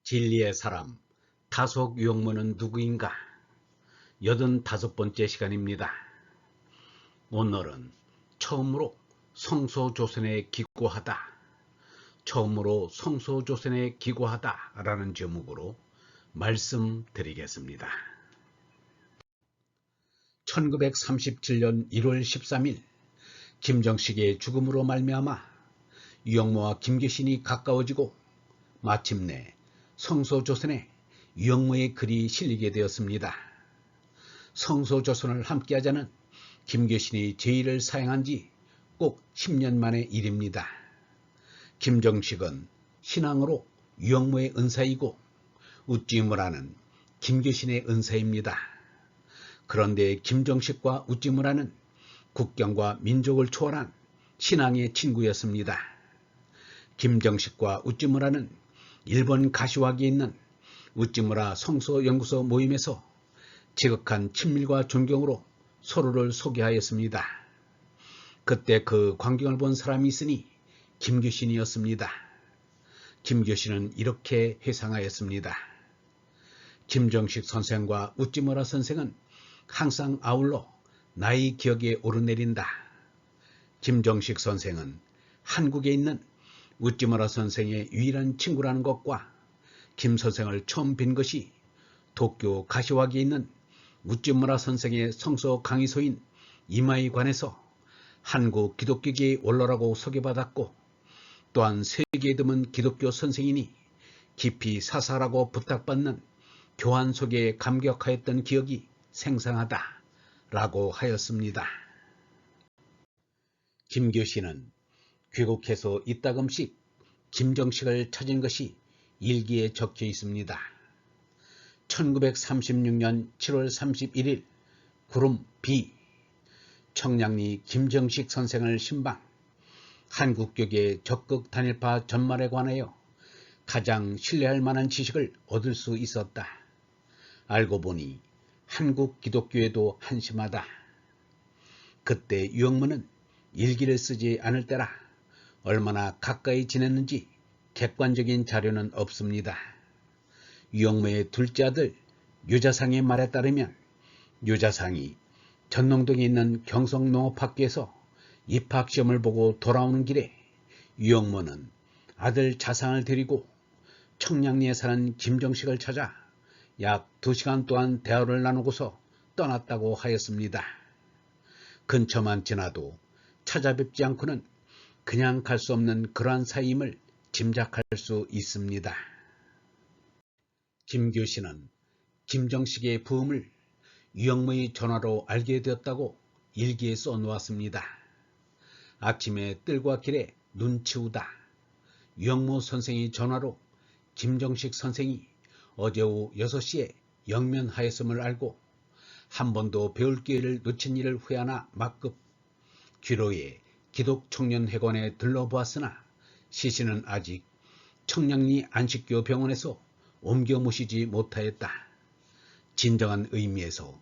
진리의 사람, 타속 유형문은 누구인가? 85번째 시간입니다. 오늘은 처음으로 성소조선에 기고하다, 처음으로 성소조선에 기고하다 라는 제목으로 말씀드리겠습니다. 1937년 1월 13일 김정식의 죽음으로 말미암아 유영모와 김계신이 가까워지고 마침내 성소조선에 유영모의 글이 실리게 되었습니다. 성소조선을 함께하자는 김계신이 제의를 사행한 지 꼭 10년 만의 일입니다. 김정식은 신앙으로 유영모의 은사이고 우찌무라는 김계신의 은사입니다. 그런데 김정식과 우찌무라는 국경과 민족을 초월한 신앙의 친구였습니다. 김정식과 우찌무라는 일본 가시화기에 있는 우찌무라 성소연구소 모임에서 지극한 친밀과 존경으로 서로를 소개하였습니다. 그때 그 광경을 본 사람이 있으니 김계신이었습니다. 김계신은 이렇게 회상하였습니다. 김정식 선생과 우찌무라 선생은 항상 아울러 나의 기억에 오르내린다. 김정식 선생은 한국에 있는 우찌무라 선생의 유일한 친구라는 것과 김 선생을 처음 뵌 것이 도쿄 가시화기에 있는 우찌무라 선생의 성서 강의소인 이마이관에서 한국 기독교계의 원로라고 소개받았고 또한 세계에 드문 기독교 선생이니 깊이 사사라고 부탁받는 교환 소개에 감격하였던 기억이 생생하다 라고 하였습니다. 김계신은 귀국해서 이따금씩 김정식을 찾은 것이 일기에 적혀 있습니다. 1936년 7월 31일 구름 B 청량리 김정식 선생을 신방 한국교계 적극 단일파 전말에 관하여 가장 신뢰할 만한 지식을 얻을 수 있었다. 알고 보니 한국 기독교에도 한심하다. 그때 유영문은 일기를 쓰지 않을 때라 얼마나 가까이 지냈는지 객관적인 자료는 없습니다. 유영모의 둘째 아들 유자상의 말에 따르면 유자상이 전농동에 있는 경성농업학교에서 입학시험을 보고 돌아오는 길에 유영모는 아들 자상을 데리고 청량리에 사는 김정식을 찾아 약 2시간 동안 대화를 나누고서 떠났다고 하였습니다. 근처만 지나도 찾아뵙지 않고는 그냥 갈 수 없는 그러한 사이임을 짐작할 수 있습니다. 김계신은 김정식의 부음을 유영모의 전화로 알게 되었다고 일기에 써놓았습니다. 아침에 뜰과 길에 눈 치우다 유영모 선생의 전화로 김정식 선생이 어제 오후 6시에 영면하였음을 알고 한 번도 배울 기회를 놓친 일을 후회하나 막급 귀로에 기독청년회관에 들러보았으나 시신은 아직 청량리 안식교 병원에서 옮겨 모시지 못하였다. 진정한 의미에서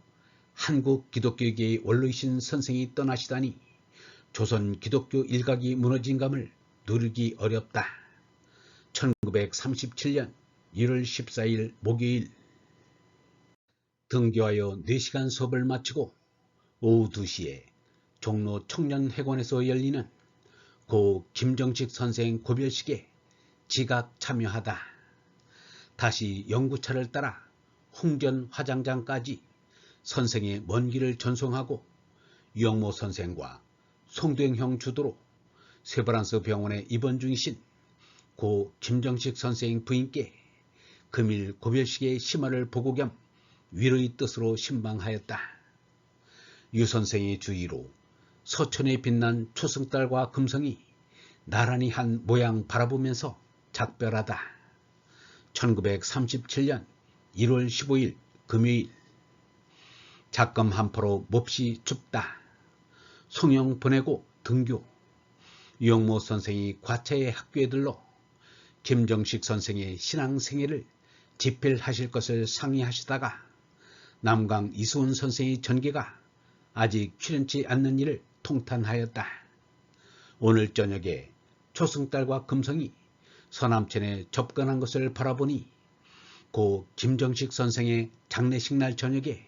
한국 기독교계의 원로이신 선생이 떠나시다니 조선 기독교 일각이 무너진 감을 누르기 어렵다. 1937년 1월 14일 목요일 등교하여 4시간 수업을 마치고 오후 2시에 종로 청년회관에서 열리는 고 김정식 선생 고별식에 지각 참여하다. 다시 영구차를 따라 홍전 화장장까지 선생의 먼 길을 전송하고 유영모 선생과 송도형 주도로 세브란스 병원에 입원 중이신 고 김정식 선생 부인께 금일 고별식의 심화를 보고 겸 위로의 뜻으로 신방하였다. 유 선생의 주의로 서천에 빛난 초승달과 금성이 나란히 한 모양 바라보면서 작별하다. 1937년 1월 15일 금요일 작금 한포로 몹시 춥다. 송영 보내고 등교 유영모 선생이 과차의 학교에 들러 김정식 선생의 신앙생애를 집필하실 것을 상의하시다가 남강 이수훈 선생의 전개가 아직 출연치 않는 일을 통탄하였다. 오늘 저녁에 초승달과 금성이 서남천에 접근한 것을 바라보니 고 김정식 선생의 장례식 날 저녁에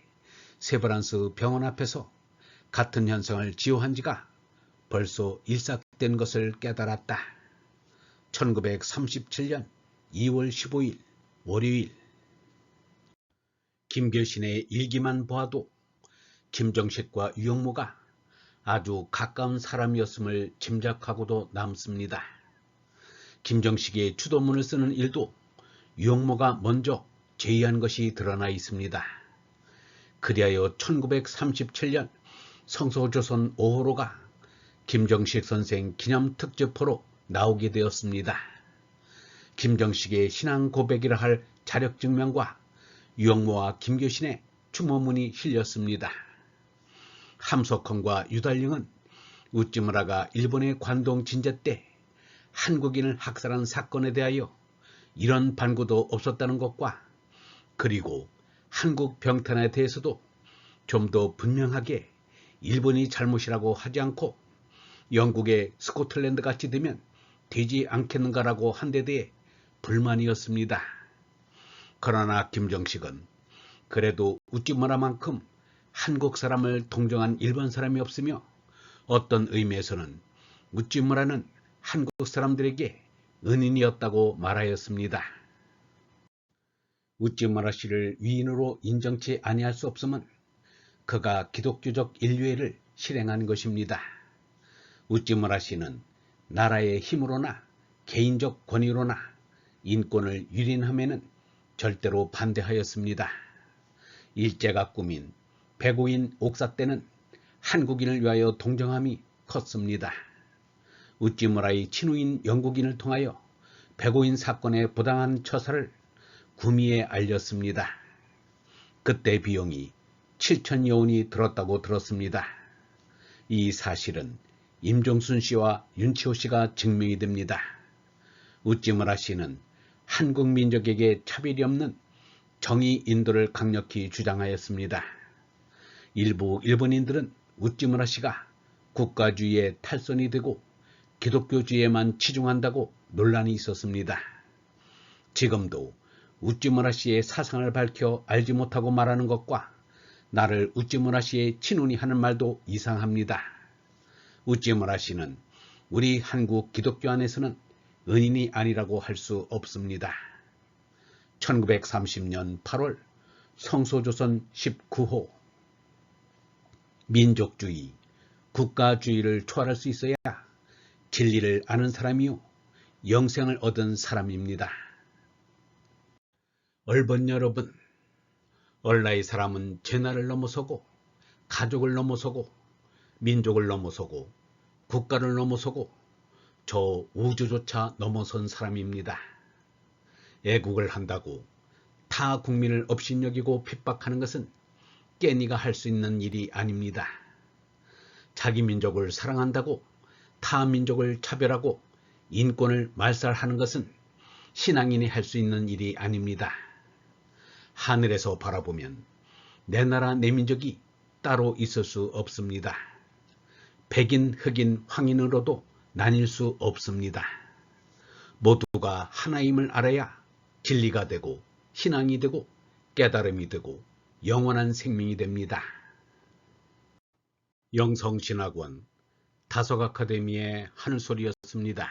세브란스 병원 앞에서 같은 현상을 지호한 지가 벌써 일삭된 것을 깨달았다. 1937년 2월 15일 월요일. 김교신의 일기만 보아도 김정식과 유영모가 아주 가까운 사람이었음을 짐작하고도 남습니다. 김정식의 추도문을 쓰는 일도 유영모가 먼저 제의한 것이 드러나 있습니다. 그리하여 1937년 성서조선 5호로가 김정식 선생 기념특집호로 나오게 되었습니다. 김정식의 신앙 고백이라 할 자력증명과 유영모와 김교신의 추모문이 실렸습니다. 함석헌과 유달링은 우찌무라가 일본의 관동 진제 때 한국인을 학살한 사건에 대하여 이런 반구도 없었다는 것과 그리고 한국 병탄에 대해서도 좀 더 분명하게 일본이 잘못이라고 하지 않고 영국의 스코틀랜드 같이 되면 되지 않겠는가라고 한 데 대해 불만이었습니다. 그러나 김정식은 그래도 우찌무라만큼 한국 사람을 동정한 일본 사람이 없으며 어떤 의미에서는 우찌무라는 한국 사람들에게 은인이었다고 말하였습니다. 우찌무라 씨를 위인으로 인정치 아니할 수 없음은 그가 기독교적 인류애를 실행한 것입니다. 우찌무라 씨는 나라의 힘으로나 개인적 권위로나 인권을 유린함에는 절대로 반대하였습니다. 일제가 꾸민 백오인 옥사 때는 한국인을 위하여 동정함이 컸습니다. 우찌무라의 친후인 영국인을 통하여 백오인 사건의 부당한 처사를 구미에 알렸습니다. 그때 비용이 7천여 원이 들었다고 들었습니다. 이 사실은 임종순 씨와 윤치호 씨가 증명이 됩니다. 우찌무라 씨는 한국 민족에게 차별이 없는 정의 인도를 강력히 주장하였습니다. 일부 일본인들은 우찌무라 씨가 국가주의의 탈선이 되고 기독교주의에만 치중한다고 논란이 있었습니다. 지금도 우찌무라 씨의 사상을 밝혀 알지 못하고 말하는 것과 나를 우찌무라 씨의 친훈이 하는 말도 이상합니다. 우찌무라 씨는 우리 한국 기독교 안에서는 은인이 아니라고 할 수 없습니다. 1930년 8월 성소조선 19호 민족주의, 국가주의를 초월할 수 있어야 진리를 아는 사람이요 영생을 얻은 사람입니다. 얼번 여러분, 얼라의 사람은 재난을 넘어서고 가족을 넘어서고 민족을 넘어서고 국가를 넘어서고 저 우주조차 넘어선 사람입니다. 애국을 한다고 타 국민을 업신여기고 핍박하는 것은 깻이가 할 수 있는 일이 아닙니다. 자기 민족을 사랑한다고 타 민족을 차별하고 인권을 말살하는 것은 신앙인이 할 수 있는 일이 아닙니다. 하늘에서 바라보면 내 나라 내 민족이 따로 있을 수 없습니다. 백인, 흑인, 황인으로도 나뉠 수 없습니다. 모두가 하나임을 알아야 진리가 되고 신앙이 되고 깨달음이 되고 영원한 생명이 됩니다. 영성신학원 다석아카데미의 하늘소리였습니다.